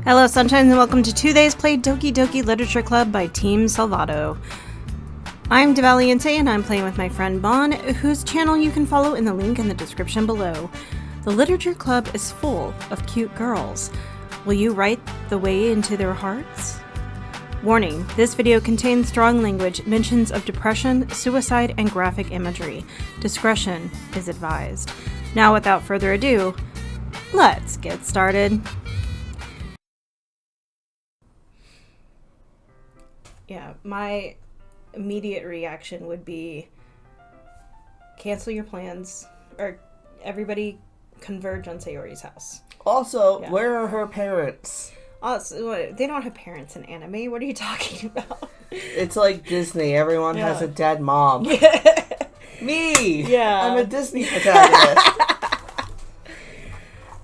Hello, Sunshines, and welcome to Today's Play Doki Doki Literature Club by Team Salvato. I'm DeValiente, and I'm playing with my friend Bon, whose channel you can follow in the link in the description below. The Literature Club is full of cute girls. Will you write the way into their hearts? Warning, this video contains strong language, mentions of depression, suicide, and graphic imagery. Discretion is advised. Now, without further ado, let's get started. Yeah, my immediate reaction would be cancel your plans, or everybody converge on Sayori's house. Also, where are her parents? Also, they don't have parents in anime. What are you talking about? It's like Disney. Everyone has a dead mom. Me! Yeah. I'm a Disney protagonist.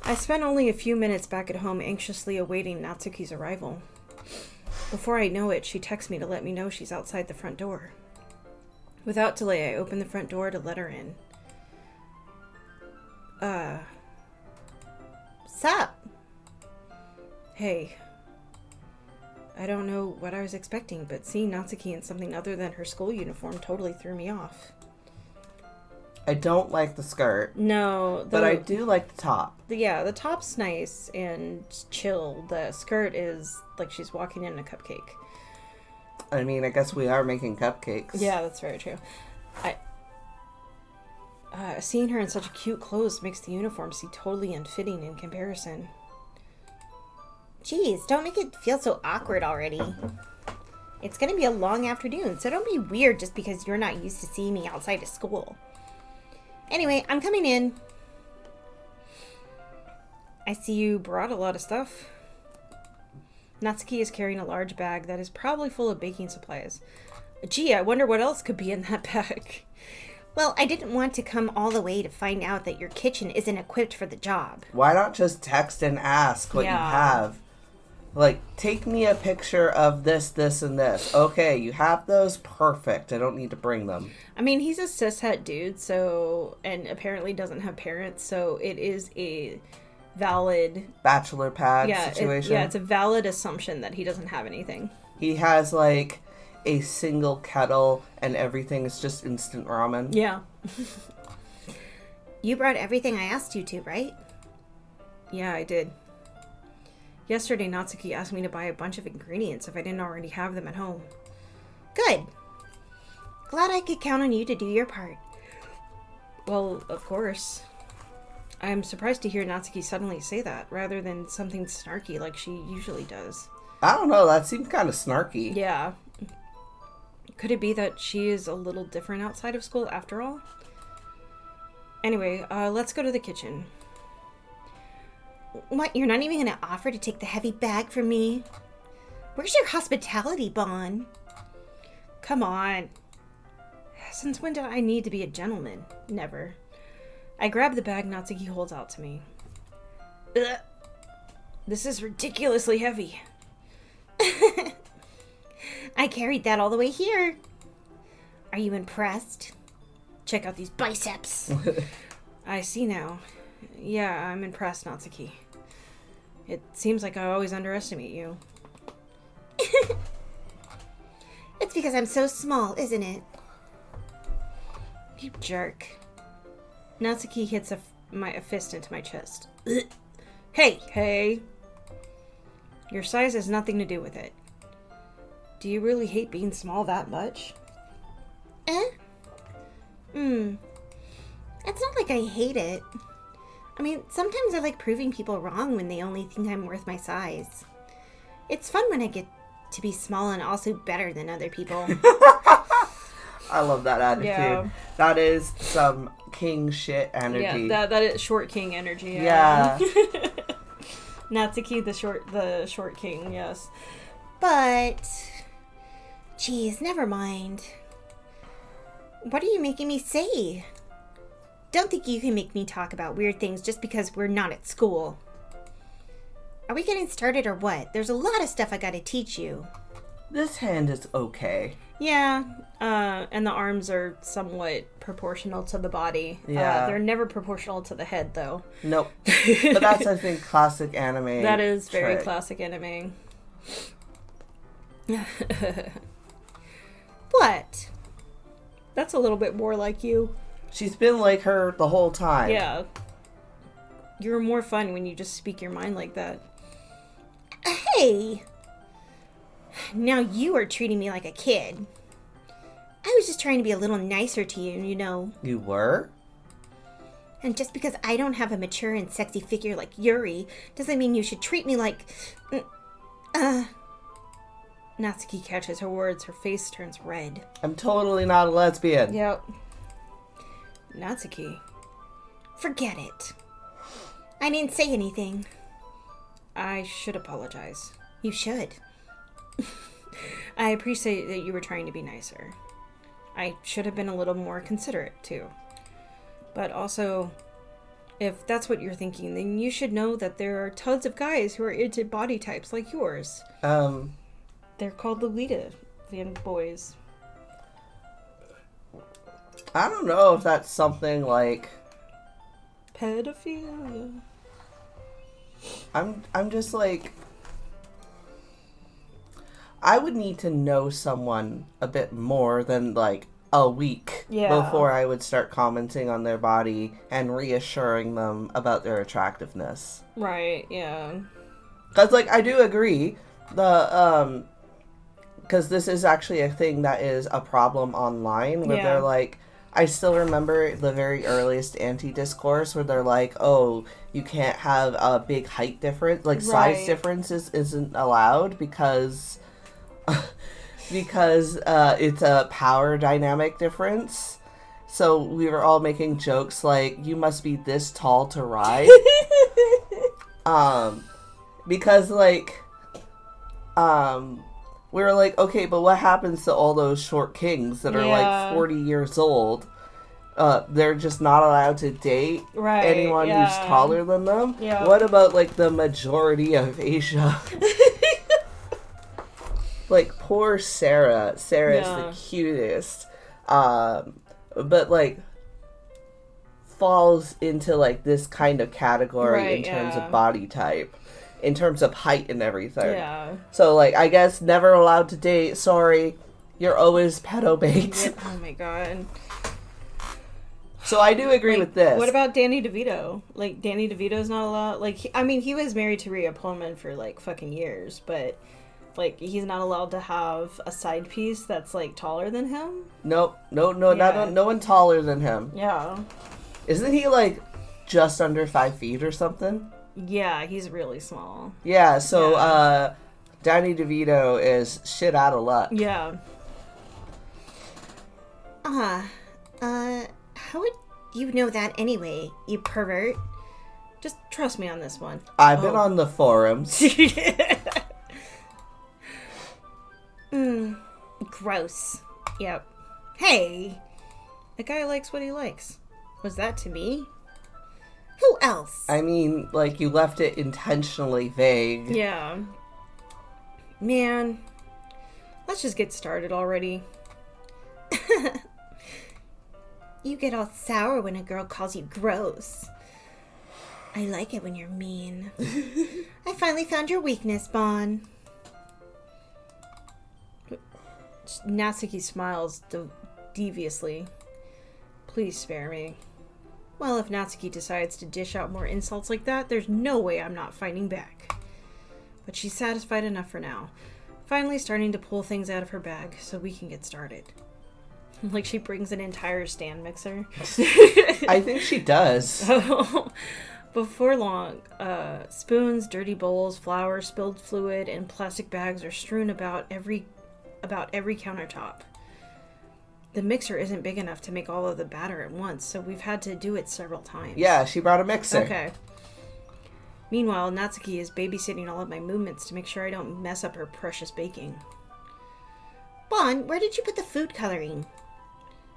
I spent only a few minutes back at home anxiously awaiting Natsuki's arrival. Before I know it, she texts me to let me know she's outside the front door. Without delay, I open the front door to let her in. Sup? Hey. I don't know what I was expecting, but seeing Natsuki in something other than her school uniform totally threw me off. I don't like the skirt. No. But I do like the top. The top's nice and chill. The skirt is like she's walking in a cupcake. I mean, I guess we are making cupcakes. Yeah, that's very true. Seeing her in such cute clothes makes the uniform seem totally unfitting in comparison. Jeez, don't make it feel so awkward already. It's gonna be a long afternoon, so don't be weird just because you're not used to seeing me outside of school. Anyway, I'm coming in. I see you brought a lot of stuff. Natsuki is carrying a large bag that is probably full of baking supplies. Gee, I wonder what else could be in that bag. Well, I didn't want to come all the way to find out that your kitchen isn't equipped for the job. Why not just text and ask what you have? Like, take me a picture of this, this, and this. Okay, you have those? Perfect. I don't need to bring them. I mean, he's a cishet dude, and apparently doesn't have parents, so it is a valid... bachelor pad situation. It's a valid assumption that he doesn't have anything. He has, like, a single kettle, and everything is just instant ramen. Yeah. You brought everything I asked you to, right? Yeah, I did. Yesterday, Natsuki asked me to buy a bunch of ingredients if I didn't already have them at home. Good. Glad I could count on you to do your part. Well, of course. I'm surprised to hear Natsuki suddenly say that, rather than something snarky like she usually does. I don't know, that seems kind of snarky. Yeah. Could it be that she is a little different outside of school after all? Anyway, let's go to the kitchen. What, you're not even going to offer to take the heavy bag from me? Where's your hospitality, Bon? Come on. Since when did I need to be a gentleman? Never. I grab the bag Natsuki holds out to me. Ugh. This is ridiculously heavy. I carried that all the way here. Are you impressed? Check out these biceps. I see now. Yeah, I'm impressed, Natsuki. It seems like I always underestimate you. It's because I'm so small, isn't it? You jerk. Natsuki hits a fist into my chest. Hey! Your size has nothing to do with it. Do you really hate being small that much? It's not like I hate it. I mean, sometimes I like proving people wrong when they only think I'm worth my size. It's fun when I get to be small and also better than other people. I love that attitude. Yeah. That is some king shit energy. Yeah, that is short king energy. Yeah. Natsuki, the short king, yes. But, geez, never mind. What are you making me say? Don't think you can make me talk about weird things just because we're not at school. Are we getting started or what? There's a lot of stuff I gotta teach you. this hand is okay. Yeah, and the arms are somewhat proportional to the body. Yeah. They're never proportional to the head, though. Nope. But that's, I think, classic anime. That is very trick. classic anime. What? That's a little bit more like you. She's been like her the whole time. Yeah. You're more fun when you just speak your mind like that. Hey! Now you are treating me like a kid. I was just trying to be a little nicer to you, you know. You were? And just because I don't have a mature and sexy figure like Yuri, doesn't mean you should treat me like... Natsuki catches her words. Her face turns red. I'm totally not a lesbian. Yep. Natsuki. Forget it. I didn't say anything. I should apologize. You should. I appreciate that you were trying to be nicer. I should have been a little more considerate, too. But also, if that's what you're thinking, then you should know that there are tons of guys who are into body types like yours. They're called Lolita fanboys. I don't know if that's something like... Pedophilia. I'm just like... I would need to know someone a bit more than, like, a week before I would start commenting on their body and reassuring them about their attractiveness. Right, yeah. Because, like, I do agree. Because this is actually a thing that is a problem online where they're like... I still remember the very earliest anti-discourse where they're like, oh, you can't have a big height difference. Like, size differences isn't allowed because... because it's a power dynamic difference. So we were all making jokes like, you must be this tall to ride. Because like, we were like, okay, but what happens to all those short kings that are like 40 years old? They're just not allowed to date anyone who's taller than them? Yeah. What about like the majority of Asia? Like, poor Sarah. Sarah's the cutest. But, like, falls into, like, this kind of category in terms of body type. In terms of height and everything. Yeah. So, like, I guess never allowed to date. Sorry. You're always pedo bait. Oh, my God. So I do agree with this. What about Danny DeVito? Like, Danny DeVito's not allowed... Like, he was married to Rhea Pullman for, like, fucking years, but... Like, he's not allowed to have a side piece that's, like, taller than him? No, no one taller than him. Yeah. Isn't he, like, just under 5 feet or something? Yeah, he's really small. Yeah, so, Danny DeVito is shit out of luck. Yeah. How would you know that anyway, you pervert? Just trust me on this one. I've been on the forums. Gross. Yep. Hey! A guy likes what he likes. Was that to me? Who else? I mean, like, you left it intentionally vague. Yeah. Man. Let's just get started already. You get all sour when a girl calls you gross. I like it when you're mean. I finally found your weakness, Bon. Natsuki smiles deviously. Please spare me. Well, if Natsuki decides to dish out more insults like that, there's no way I'm not fighting back. But she's satisfied enough for now. Finally starting to pull things out of her bag so we can get started. Like she brings an entire stand mixer. I think she does. Before long, spoons, dirty bowls, flour, spilled fluid, and plastic bags are strewn about every countertop. The mixer isn't big enough to make all of the batter at once, so we've had to do it several times. Yeah, she brought a mixer. Okay. Meanwhile, Natsuki is babysitting all of my movements to make sure I don't mess up her precious baking. Bon, where did you put the food coloring?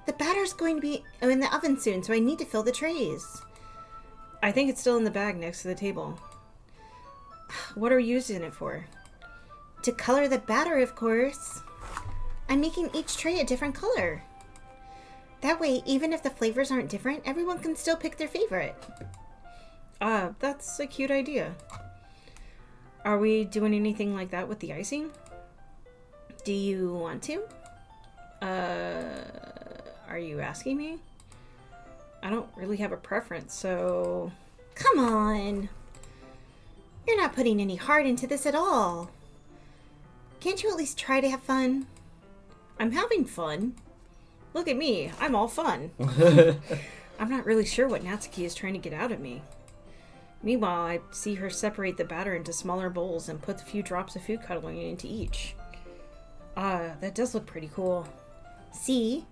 The batter's going to be in the oven soon, so I need to fill the trays. I think it's still in the bag next to the table. What are you using it for? To color the batter, of course. I'm making each tray a different color. That way, even if the flavors aren't different, everyone can still pick their favorite. That's a cute idea. Are we doing anything like that with the icing? Do you want to? Are you asking me? I don't really have a preference, so... Come on! You're not putting any heart into this at all. Can't you at least try to have fun? I'm having fun. Look at me. I'm all fun. I'm not really sure what Natsuki is trying to get out of me. Meanwhile, I see her separate the batter into smaller bowls and put a few drops of food coloring into each. That does look pretty cool. See?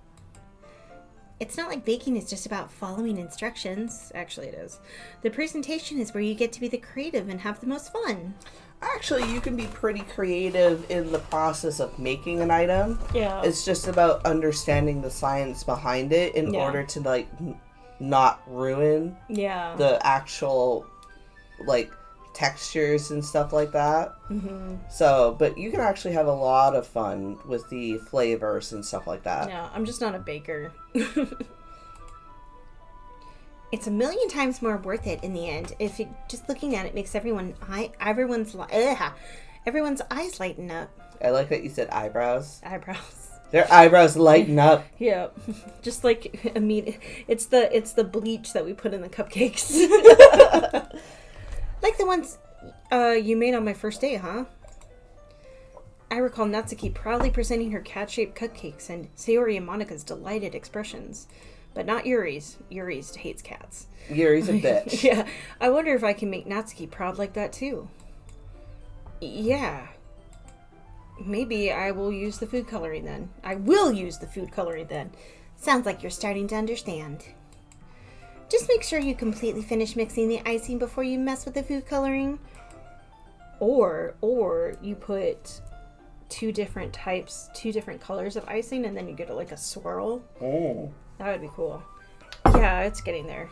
It's not like baking is just about following instructions. Actually, it is. The presentation is where you get to be the creative and have the most fun. Actually, you can be pretty creative in the process of making an item. Yeah. It's just about understanding the science behind it in order to, like, not ruin the actual, like, textures and stuff like that. Mm-hmm. So, but you can actually have a lot of fun with the flavors and stuff like that. Yeah, I'm just not a baker. It's a million times more worth it in the end. If it, just looking at it makes everyone's eyes lighten up. I like that you said eyebrows. Eyebrows. Their eyebrows lighten up. Yeah, just like it's the bleach that we put in the cupcakes. Like the ones you made on my first day, huh? I recall Natsuki proudly presenting her cat-shaped cupcakes and Sayori and Monika's delighted expressions. But not Yuri's. Yuri's hates cats. Yuri's a bitch. Yeah. I wonder if I can make Natsuki proud like that, too. Yeah. Maybe I will use the food coloring then. I will use the food coloring then. Sounds like you're starting to understand. Just make sure you completely finish mixing the icing before you mess with the food coloring. Or you put two different colors of icing and then you get like a swirl. Oh. That would be cool. Yeah, it's getting there.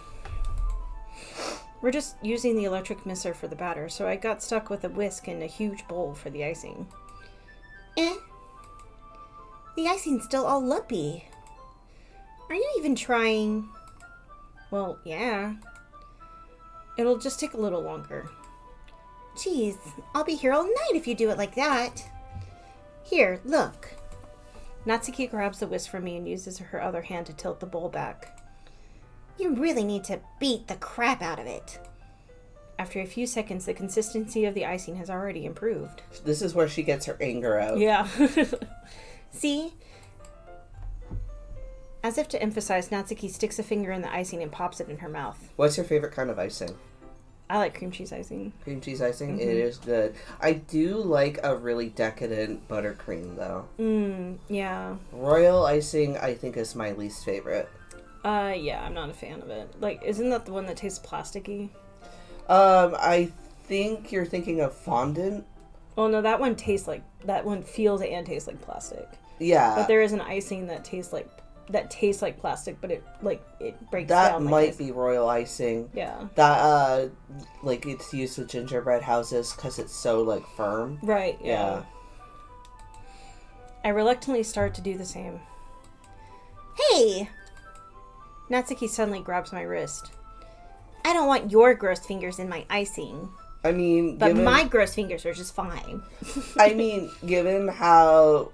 We're just using the electric mixer for the batter, so I got stuck with a whisk and a huge bowl for the icing. The icing's still all lumpy. Are you even trying? Well, yeah. It'll just take a little longer. Jeez, I'll be here all night if you do it like that. Here, look. Natsuki grabs the whisk from me and uses her other hand to tilt the bowl back. You really need to beat the crap out of it. After a few seconds, the consistency of the icing has already improved. This is where she gets her anger out. Yeah. See? As if to emphasize, Natsuki sticks a finger in the icing and pops it in her mouth. What's your favorite kind of icing? I like cream cheese icing. Cream cheese icing? Mm-hmm. It is good. I do like a really decadent buttercream, though. Yeah. Royal icing, I think, is my least favorite. Yeah, I'm not a fan of it. Like, isn't that the one that tastes plasticky? I think you're thinking of fondant. Oh, no, that one feels and tastes like plastic. Yeah. But there is an icing that tastes like plastic, but it breaks that down. That might be royal icing. Yeah. That it's used with gingerbread houses because it's so like firm. Right. Yeah. I reluctantly start to do the same. Hey! Natsuki suddenly grabs my wrist. I don't want your gross fingers in my icing. I mean, but my gross fingers are just fine. I mean, given how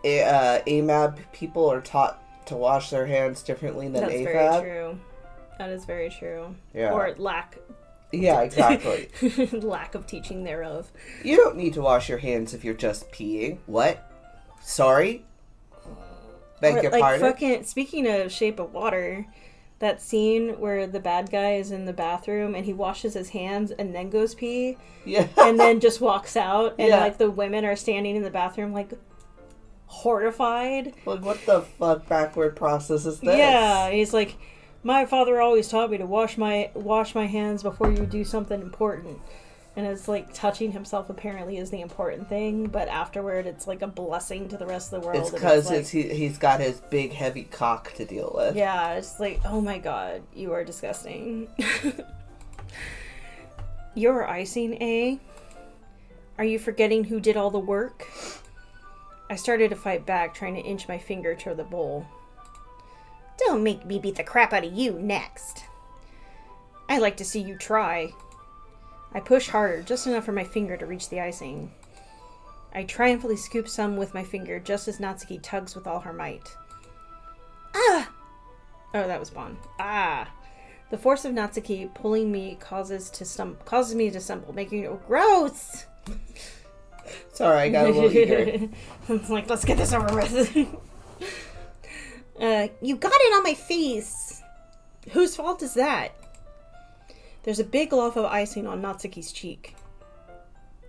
AMAB people are taught to wash their hands differently than AFAB. That's very true. That is very true. Yeah. Or lack. Yeah, exactly. Lack of teaching thereof. You don't need to wash your hands if you're just peeing. What? Sorry? Beg your pardon? Fucking, speaking of Shape of Water, that scene where the bad guy is in the bathroom and he washes his hands and then goes pee. Yeah. And then just walks out and like the women are standing in the bathroom like horrified. Like, what the fuck backward process is this? Yeah, he's like, my father always taught me to wash my hands before you do something important. And it's like touching himself apparently is the important thing, but afterward it's like a blessing to the rest of the world. It's because he's got his big heavy cock to deal with. Yeah, it's like, oh my god, you are disgusting. Your icing, eh? Are you forgetting who did all the work? I started to fight back, trying to inch my finger toward the bowl. Don't make me beat the crap out of you next. I'd like to see you try. I push harder, just enough for my finger to reach the icing. I triumphantly scoop some with my finger, just as Natsuki tugs with all her might. Ah! Oh, that was Bon. Ah! The force of Natsuki pulling me causes me to stumble, making it gross! Sorry, I got a little eager. It's like, let's get this over with. You got it on my face. Whose fault is that? There's a big loaf of icing on Natsuki's cheek.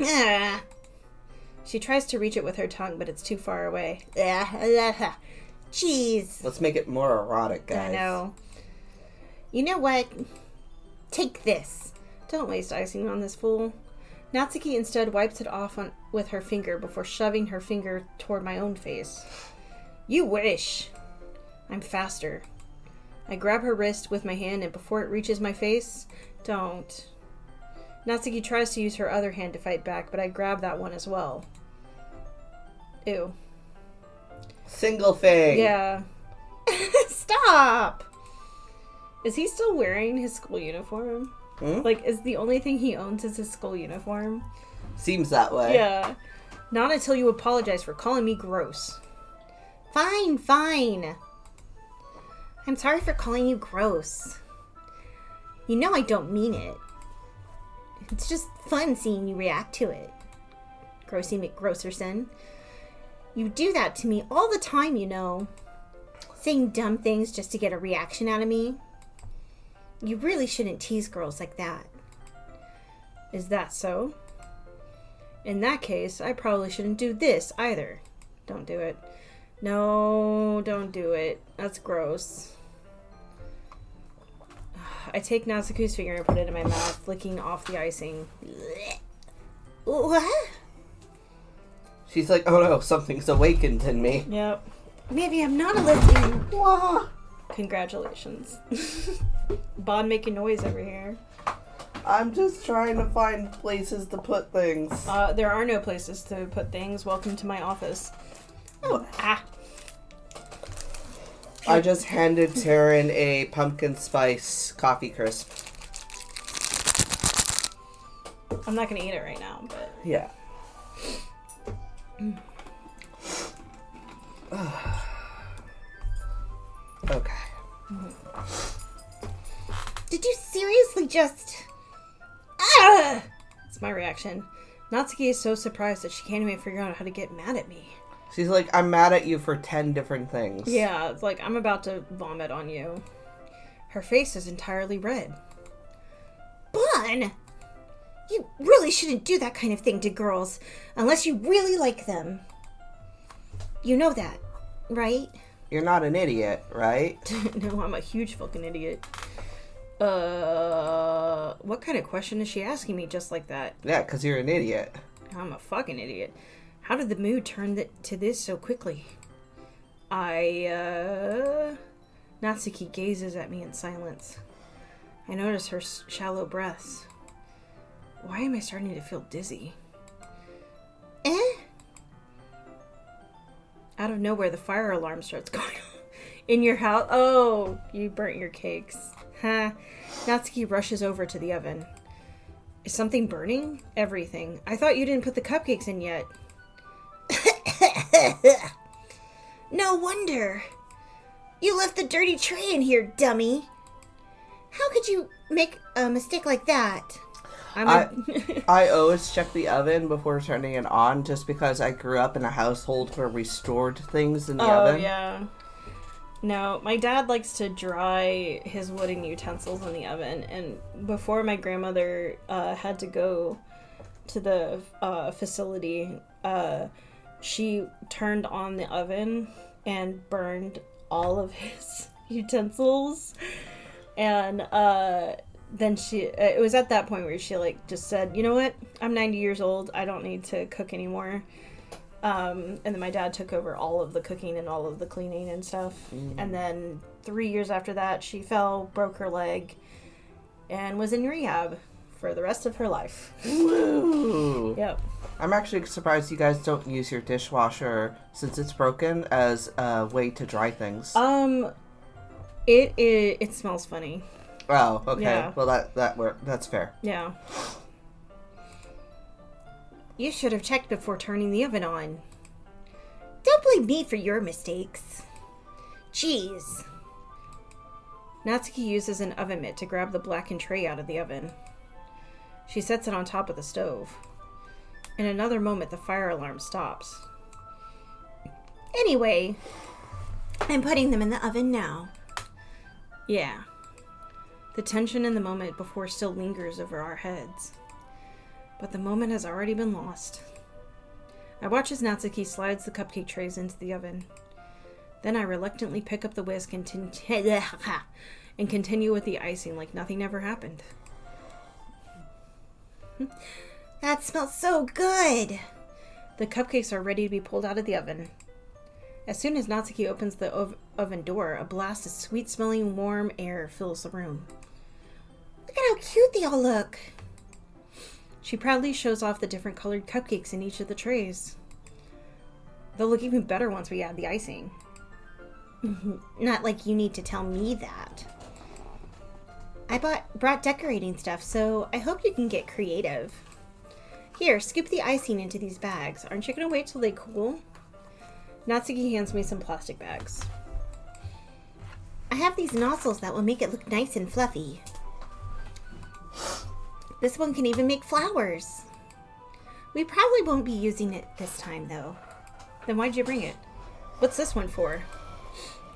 Ah. She tries to reach it with her tongue, but it's too far away. Jeez. Let's make it more erotic, guys. I know. You know what? Take this. Don't waste icing on this fool. Natsuki instead wipes it off with her finger before shoving her finger toward my own face. You wish. I'm faster. I grab her wrist with my hand, and before it reaches my face, don't. Natsuki tries to use her other hand to fight back, but I grab that one as well. Ew. Single thing. Yeah. Stop! Is he still wearing his school uniform? Like, is the only thing he owns is his school uniform? Seems that way. Yeah. Not until you apologize for calling me gross. Fine, fine. I'm sorry for calling you gross. You know I don't mean it. It's just fun seeing you react to it. Grossy McGrosserson. You do that to me all the time, you know. Saying dumb things just to get a reaction out of me. You really shouldn't tease girls like that. Is that so? In that case, I probably shouldn't do this either. Don't do it. No, don't do it. That's gross. I take Natsuki's finger and put it in my mouth, licking off the icing. What? She's like, oh no, something's awakened in me. Yep. Maybe I'm not a lesbian. Wah. Congratulations. Bon making noise over here. I'm just trying to find places to put things. There are no places to put things. Welcome to my office. Oh, I just handed Taryn a pumpkin spice coffee crisp. I'm not going to eat it right now, but... Yeah. Okay. Did you seriously just... Ah! That's my reaction. Natsuki is so surprised that she can't even figure out how to get mad at me. She's like, I'm mad at you for 10 different things. Yeah, it's like, I'm about to vomit on you. Her face is entirely red. Bon! You really shouldn't do that kind of thing to girls, unless you really like them. You know that, right? You're not an idiot, right? No, I'm a huge fucking idiot. What kind of question is she asking me just like that? Yeah, because you're an idiot. I'm a fucking idiot. How did the mood turn to this so quickly? Natsuki gazes at me in silence. I notice her shallow breaths. Why am I starting to feel dizzy? Out of nowhere, the fire alarm starts going off. In your house? Oh, you burnt your cakes. Huh. Natsuki rushes over to the oven. Is something burning? Everything. I thought you didn't put the cupcakes in yet. No wonder. You left the dirty tray in here, dummy. How could you make a mistake like that? I always check the oven before turning it on just because I grew up in a household where we stored things in the oven. Oh, yeah. No, my dad likes to dry his wooden utensils in the oven, and before my grandmother had to go to the facility, she turned on the oven and burned all of his utensils, and then it was at that point where she just said, you know what, I'm 90 years old, I don't need to cook anymore. And then my dad took over all of the cooking and all of the cleaning and stuff. And then 3 years after that, she fell, broke her leg, and was in rehab for the rest of her life. Woo! Yep. I'm actually surprised you guys don't use your dishwasher, since it's broken, as a way to dry things. It smells funny. Oh, okay. Yeah. Well, that's fair. Yeah. You should have checked before turning the oven on. Don't blame me for your mistakes. Jeez. Natsuki uses an oven mitt to grab the blackened tray out of the oven. She sets it on top of the stove. In another moment, the fire alarm stops. Anyway, I'm putting them in the oven now. Yeah. The tension in the moment before still lingers over our heads. But the moment has already been lost. I watch as Natsuki slides the cupcake trays into the oven. Then I reluctantly pick up the whisk and continue with the icing like nothing ever happened. That smells so good! The cupcakes are ready to be pulled out of the oven. As soon as Natsuki opens the oven door, a blast of sweet-smelling warm air fills the room. Look at how cute they all look! She proudly shows off the different colored cupcakes in each of the trays. They'll look even better once we add the icing. Not like you need to tell me that. I brought decorating stuff, so I hope you can get creative. Here, scoop the icing into these bags. Aren't you going to wait till they cool? Natsuki hands me some plastic bags. I have these nozzles that will make it look nice and fluffy. This one can even make flowers. We probably won't be using it this time, though. Then why'd you bring it? What's this one for?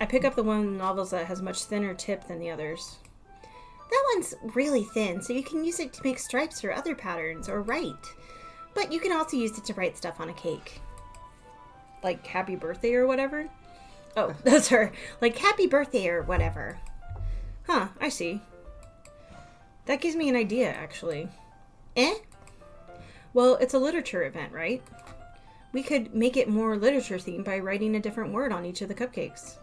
I pick up the one in the novels that has much thinner tip than the others. That one's really thin, so you can use it to make stripes or other patterns, or write. But you can also use it to write stuff on a cake. Like happy birthday or whatever? Oh, that's her. Like happy birthday or whatever. Huh, I see. That gives me an idea, actually. Well, it's a literature event, right? We could make it more literature themed by writing a different word on each of the cupcakes.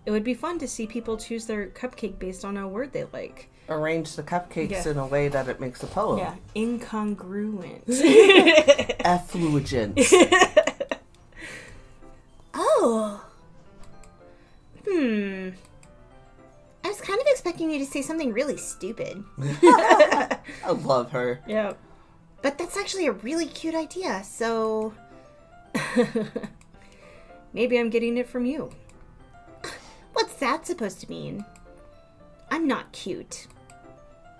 It would be fun to see people choose their cupcake based on a word they like. Arrange the cupcakes in a way that it makes a poem. Yeah, incongruent. Effulgent. Oh. I was kind of expecting you to say something really stupid. I love her. Yeah. But that's actually a really cute idea, so... Maybe I'm getting it from you. What's that supposed to mean? I'm not cute.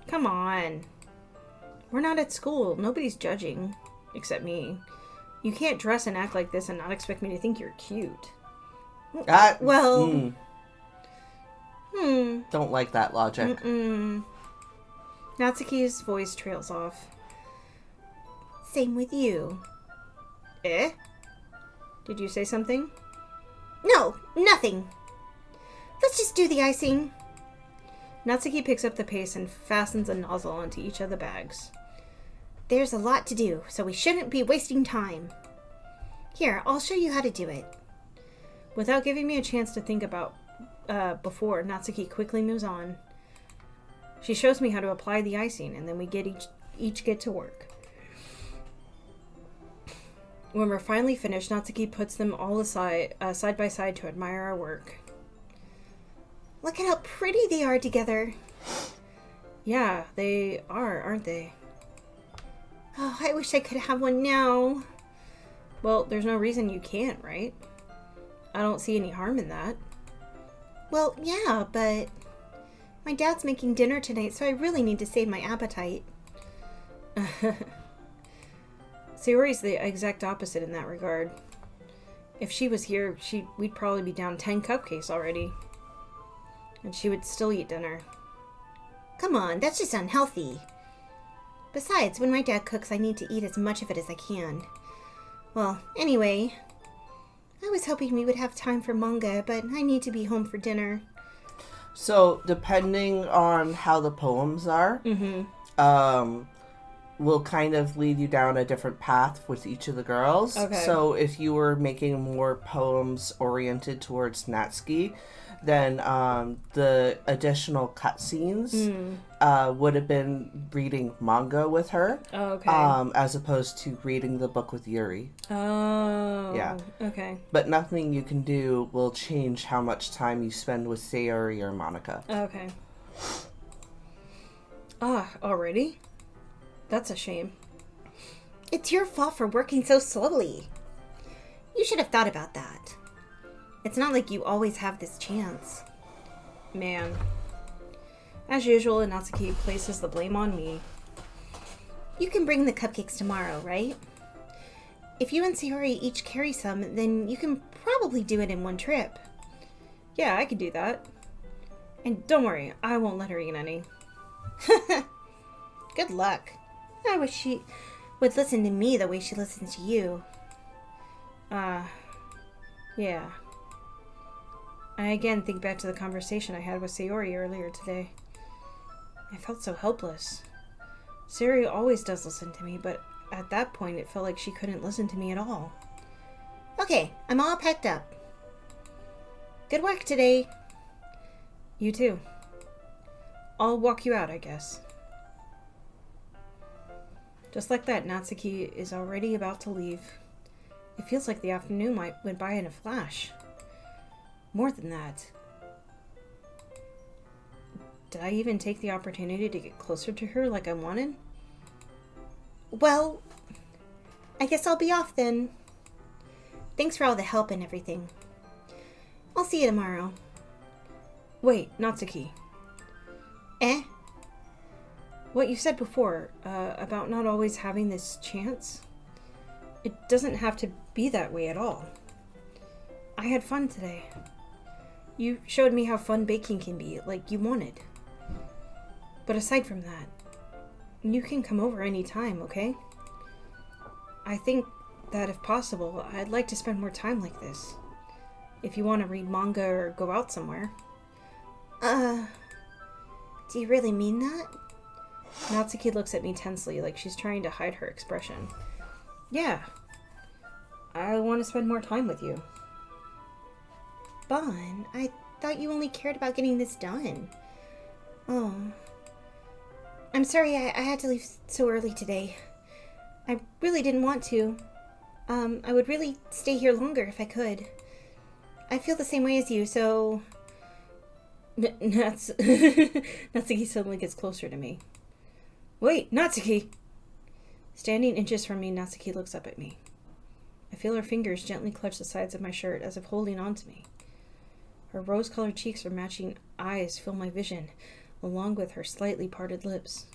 Come on. We're not at school. Nobody's judging. Except me. You can't dress and act like this and not expect me to think you're cute. Don't like that logic. Natsuki's voice trails off. Same with you. Did you say something? No, nothing. Let's just do the icing. Natsuki picks up the paste and fastens a nozzle onto each of the bags. There's a lot to do, so we shouldn't be wasting time. Here, I'll show you how to do it. Without giving me a chance to think about before, Natsuki quickly moves on. She shows me how to apply the icing, and then we each get to work. When we're finally finished, Natsuki puts them all aside, side by side to admire our work. Look at how pretty they are together. Yeah, they are, aren't they? Oh, I wish I could have one now. Well, there's no reason you can't, right? I don't see any harm in that. Well, yeah, but my dad's making dinner tonight, so I really need to save my appetite. Sayori's the exact opposite in that regard. If she was here, we'd probably be down 10 cupcakes already. And she would still eat dinner. Come on, that's just unhealthy. Besides, when my dad cooks, I need to eat as much of it as I can. Well, anyway, I was hoping we would have time for manga, but I need to be home for dinner. So, depending on how the poems are, will kind of lead you down a different path with each of the girls. Okay. So, if you were making more poems oriented towards Natsuki, then the additional cutscenes would have been reading manga with her. Oh, okay. As opposed to reading the book with Yuri. Oh. Yeah. Okay. But nothing you can do will change how much time you spend with Sayori or Monica. Okay. Already? That's a shame. It's your fault for working so slowly. You should have thought about that. It's not like you always have this chance. Man. As usual, Natsuki places the blame on me. You can bring the cupcakes tomorrow, right? If you and Sayori each carry some, then you can probably do it in one trip. Yeah, I could do that. And don't worry, I won't let her eat any. Good luck. I wish she would listen to me the way she listens to you. Yeah. I again think back to the conversation I had with Sayori earlier today. I felt so helpless. Sayori always does listen to me, but at that point it felt like she couldn't listen to me at all. Okay, I'm all packed up. Good work today. You too. I'll walk you out, I guess. Just like that, Natsuki is already about to leave. It feels like the afternoon went by in a flash. More than that. Did I even take the opportunity to get closer to her like I wanted? Well, I guess I'll be off then. Thanks for all the help and everything. I'll see you tomorrow. Wait, Natsuki. Eh? What you said before, about not always having this chance, it doesn't have to be that way at all. I had fun today. You showed me how fun baking can be, like you wanted. But aside from that, you can come over any time, okay? I think that if possible, I'd like to spend more time like this. If you want to read manga or go out somewhere. Do you really mean that? Natsuki looks at me tensely, like she's trying to hide her expression. Yeah. I want to spend more time with you. Bon, I thought you only cared about getting this done. Oh. I'm sorry I had to leave so early today. I really didn't want to. I would really stay here longer if I could. I feel the same way as you, so... Natsuki suddenly gets closer to me. Wait, Natsuki! Standing inches from me, Natsuki looks up at me. I feel her fingers gently clutch the sides of my shirt as if holding on to me. Her rose-colored cheeks or matching eyes fill my vision, along with her slightly parted lips.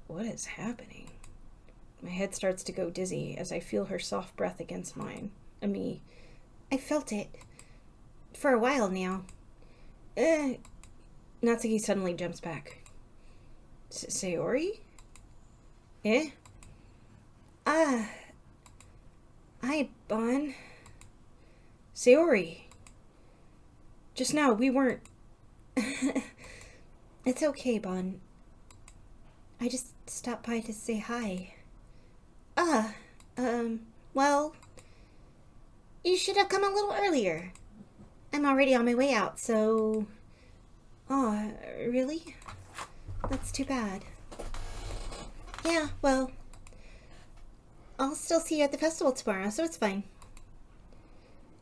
What is happening? My head starts to go dizzy as I feel her soft breath against mine. Me. I felt it. For a while now. Natsuki suddenly jumps back. Sayori? Eh? Hi, Bon. Sayori. Just now, we weren't... It's okay, Bon. I just stopped by to say hi. Well... You should have come a little earlier. I'm already on my way out, so... Oh, really? That's too bad. Yeah, well... I'll still see you at the festival tomorrow, so it's fine.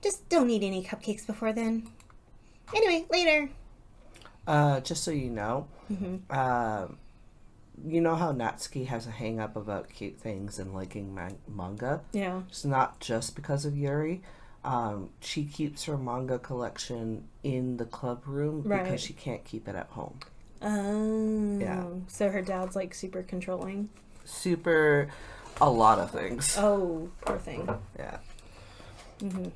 Just don't eat any cupcakes before then. Anyway, later. Just so you know, you know how Natsuki has a hang-up about cute things and liking manga? Yeah. It's not just because of Yuri. She keeps her manga collection in the club room because she can't keep it at home. Oh. Yeah. So her dad's like super controlling? Super... a lot of things. Oh, poor thing. Yeah. Mm-hmm.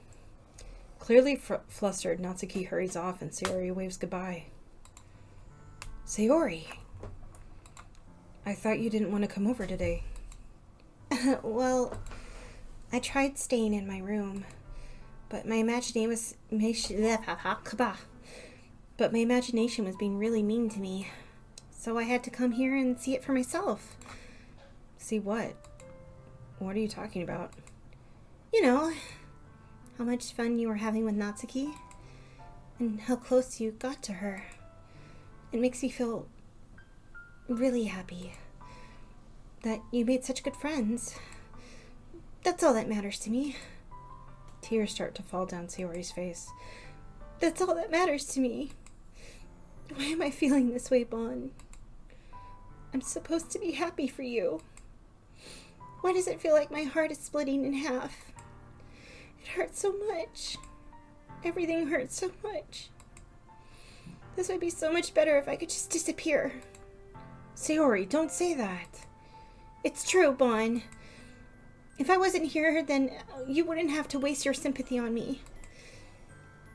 Clearly flustered, Natsuki hurries off and Sayori waves goodbye. Sayori! I thought you didn't want to come over today. Well, I tried staying in my room, but my imagination was being really mean to me. So I had to come here and see it for myself. See what? What are you talking about? You know, how much fun you were having with Natsuki, and how close you got to her. It makes me feel really happy that you made such good friends. That's all that matters to me. Tears start to fall down Sayori's face. That's all that matters to me. Why am I feeling this way, Bon? I'm supposed to be happy for you. Why does it feel like my heart is splitting in half? It hurts so much. Everything hurts so much. This would be so much better if I could just disappear. Sayori, don't say that. It's true, Bon. If I wasn't here, then you wouldn't have to waste your sympathy on me.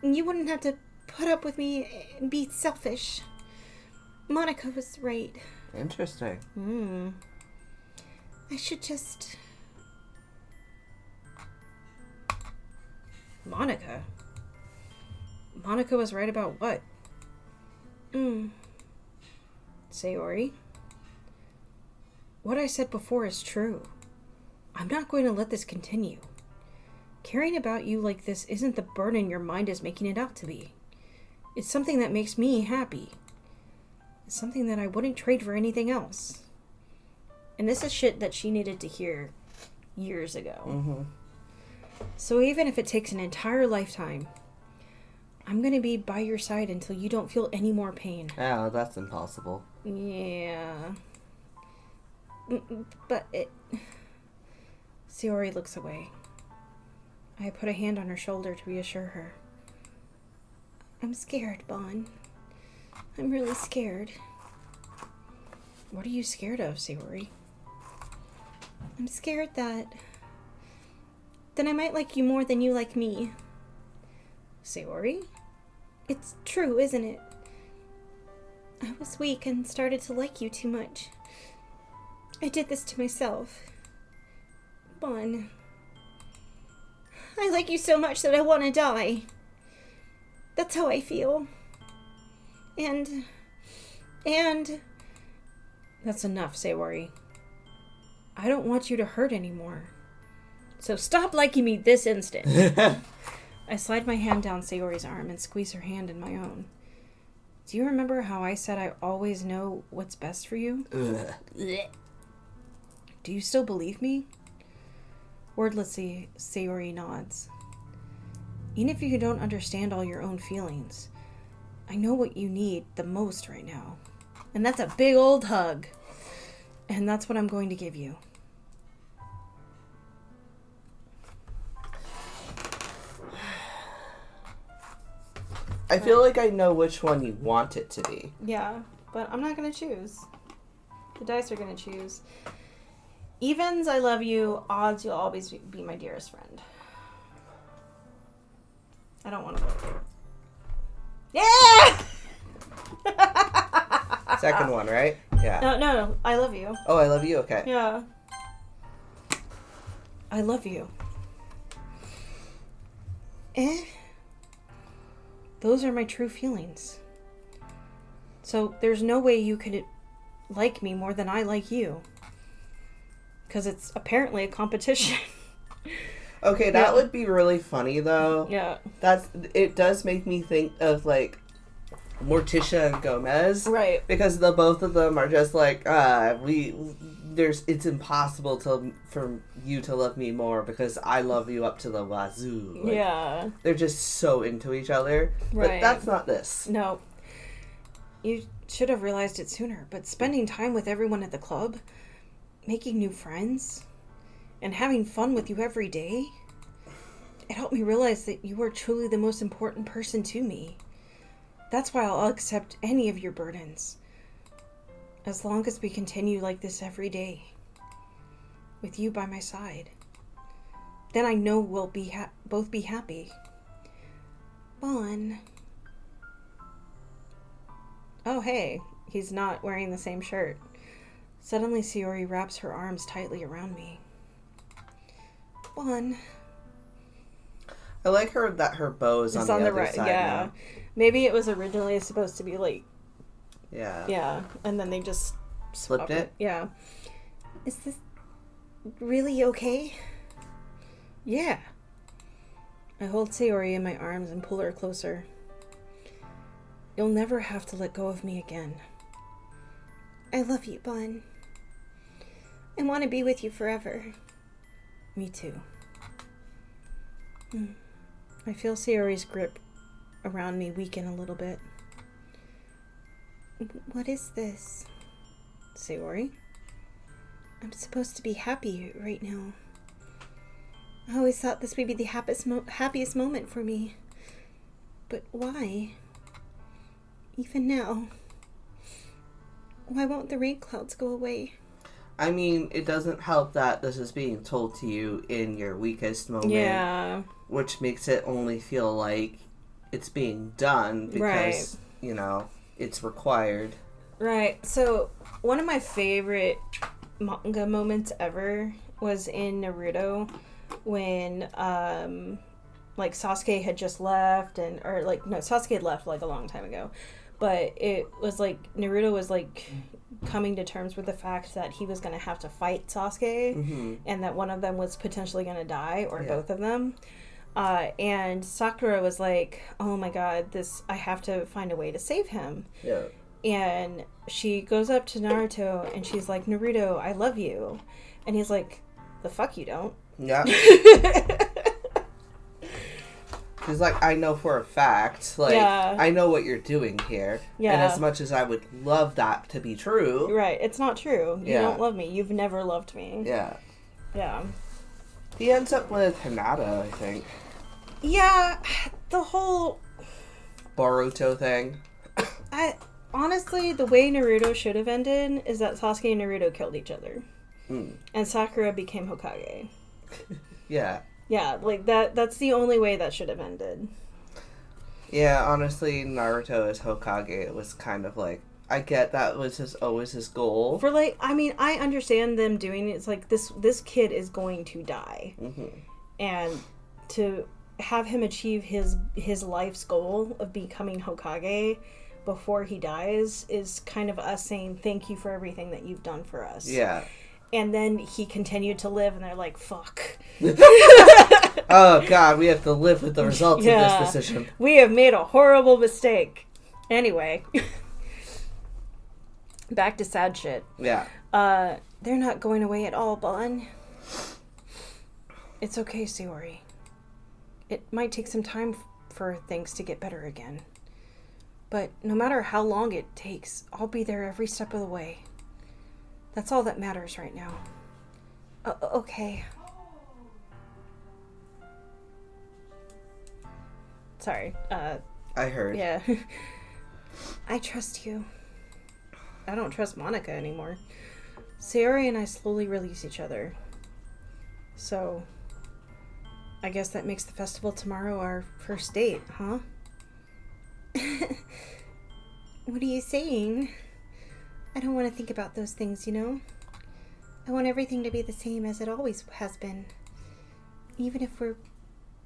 You wouldn't have to put up with me and be selfish. Monica was right. Interesting. I should just... Monica? Monica was right about what? Sayori? What I said before is true. I'm not going to let this continue. Caring about you like this isn't the burden your mind is making it out to be. It's something that makes me happy. It's something that I wouldn't trade for anything else. And this is shit that she needed to hear years ago. So even if it takes an entire lifetime, I'm going to be by your side until you don't feel any more pain. Oh, that's impossible. Yeah. But it... Sayori looks away. I put a hand on her shoulder to reassure her. I'm scared, Bon. I'm really scared. What are you scared of, Sayori? I'm scared that I might like you more than you like me. Sayori? It's true, isn't it? I was weak and started to like you too much. I did this to myself. Bon. I like you so much that I want to die. That's how I feel. And... That's enough, Sayori. I don't want you to hurt anymore. So stop liking me this instant. I slide my hand down Sayori's arm and squeeze her hand in my own. Do you remember how I said I always know what's best for you? Do you still believe me? Wordlessly, Sayori nods. Even if you don't understand all your own feelings, I know what you need the most right now. And that's a big old hug. And that's what I'm going to give you. I feel like I know which one you want it to be. Yeah, but I'm not going to choose. The dice are going to choose. Evens, I love you. Odds, you'll always be my dearest friend. I don't want to vote. Yeah! Second one, right? Yeah. No. I love you. Oh, I love you? Okay. Yeah. I love you. Those are my true feelings. So there's no way you could like me more than I like you. Because it's apparently a competition. Okay, that would be really funny, though. Yeah. It does make me think of, like, Morticia and Gomez. Right. Because the both of them are just like, it's impossible for you to love me more because I love you up to the wazoo. Like, yeah. They're just so into each other. Right. But that's not this. No. You should have realized it sooner, but spending time with everyone at the club, making new friends, and having fun with you every day, it helped me realize that you are truly the most important person to me. That's why I'll accept any of your burdens. As long as we continue like this every day, with you by my side. Then I know we'll be both be happy. Bon. Oh, hey. He's not wearing the same shirt. Suddenly, Sayori wraps her arms tightly around me. Bon. I like her bow's on the other right side. Yeah. Now. Maybe it was originally supposed to be like... Yeah. Yeah. And then they just... Flipped it? Yeah. Is this really okay? Yeah. I hold Sayori in my arms and pull her closer. You'll never have to let go of me again. I love you, Bon. I want to be with you forever. Me too. I feel Sayori's grip around me weaken a little bit. What is this? Sayori? I'm supposed to be happy right now. I always thought this would be the happiest moment for me. But why? Even now. Why won't the rain clouds go away? I mean, it doesn't help that this is being told to you in your weakest moment. Yeah. Which makes it only feel like it's being done because, you know, it's required. Right. So, one of my favorite manga moments ever was in Naruto when, like, Sasuke had just left Sasuke had left, like, a long time ago. But it was, like, Naruto was, like, coming to terms with the fact that he was going to have to fight Sasuke and that one of them was potentially going to die, or both of them. And Sakura was like, oh my god, I have to find a way to save him. Yeah. And she goes up to Naruto and she's like, Naruto, I love you. And he's like, the fuck you don't. Yeah. He's like, I know for a fact, like, I know what you're doing here. Yeah. And as much as I would love that to be true. Right, it's not true. You don't love me. You've never loved me. Yeah. Yeah. He ends up with Hinata, I think. Yeah, the whole Boruto thing. Honestly, the way Naruto should have ended is that Sasuke and Naruto killed each other. And Sakura became Hokage. Yeah. Yeah, like that's the only way that should have ended. Yeah, honestly, Naruto as Hokage, it was kind of like, I get that was always his goal. For like, I mean, I understand them doing it. It's like, this kid is going to die. And to have him achieve his life's goal of becoming Hokage before he dies is kind of us saying thank you for everything that you've done for us. Yeah. And then he continued to live, and they're like, fuck. Oh, God, we have to live with the results of this decision. We have made a horrible mistake. Anyway. Back to sad shit. Yeah. They're not going away at all, Bon. It's okay, Sayori. It might take some time for things to get better again. But no matter how long it takes, I'll be there every step of the way. That's all that matters right now. Okay. Sorry. I heard. Yeah. I trust you. I don't trust Monica anymore. Sayori and I slowly release each other. So, I guess that makes the festival tomorrow our first date, huh? What are you saying? I don't want to think about those things, you know? I want everything to be the same as it always has been. Even if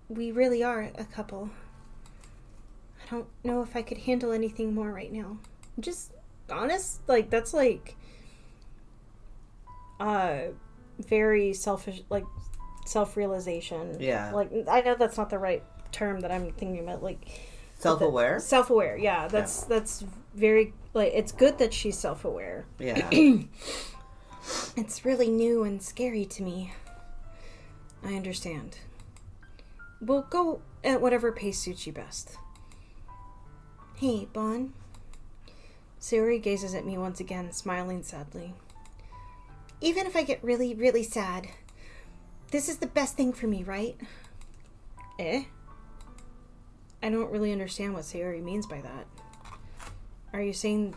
we really are a couple. I don't know if I could handle anything more right now. Just honest, like, that's like very selfish, like, self-realization. Yeah. Like, I know that's not the right term that I'm thinking about, like, self-aware? Self-aware, yeah. That's very, like, it's good that she's self-aware. Yeah. It's really new and scary to me. I understand. We'll go at whatever pace suits you best. Hey, Bon. Sayori gazes at me once again, smiling sadly. Even if I get really, really sad, this is the best thing for me, right? Eh? I don't really understand what Sayori means by that. Are you saying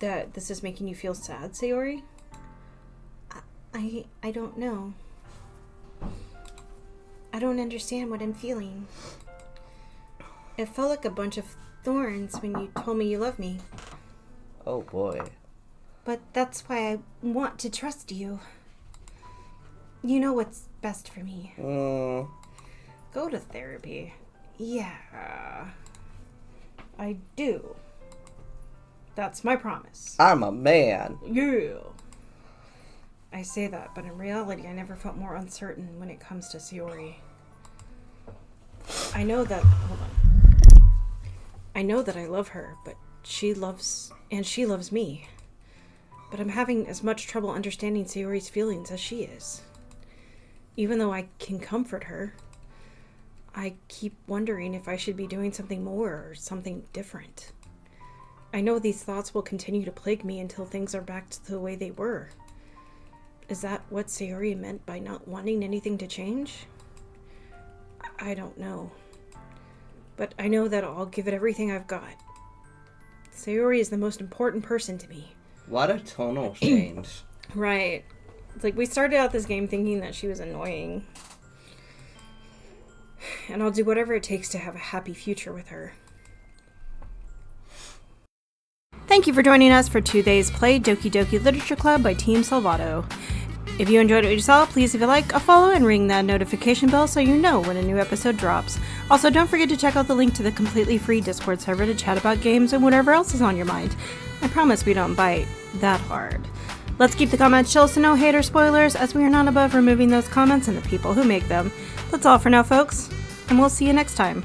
that this is making you feel sad, Sayori? I don't know. I don't understand what I'm feeling. It felt like a bunch of thorns when you told me you love me. Oh boy. But that's why I want to trust you. You know what's best for me. Go to therapy. Yeah. I do. That's my promise. I'm a man. Yeah. I say that, but in reality, I never felt more uncertain when it comes to Sayori. I know that... Hold on. I know that I love her, but she loves me. but I'm having as much trouble understanding Sayori's feelings as she is. Even though I can comfort her, I keep wondering if I should be doing something more or something different. I know these thoughts will continue to plague me until things are back to the way they were. Is that what Sayori meant by not wanting anything to change? I don't know. But I know that I'll give it everything I've got. Sayori is the most important person to me. What a tonal change. Right. It's like we started out this game thinking that she was annoying. And I'll do whatever it takes to have a happy future with her. Thank you for joining us for today's play, Doki Doki Literature Club by Team Salvato. If you enjoyed what you saw, please leave a like, a follow, and ring that notification bell so you know when a new episode drops. Also, don't forget to check out the link to the completely free Discord server to chat about games and whatever else is on your mind. I promise we don't bite that hard. Let's keep the comments chill so no hate or spoilers, as we are not above removing those comments and the people who make them. That's all for now, folks, and we'll see you next time.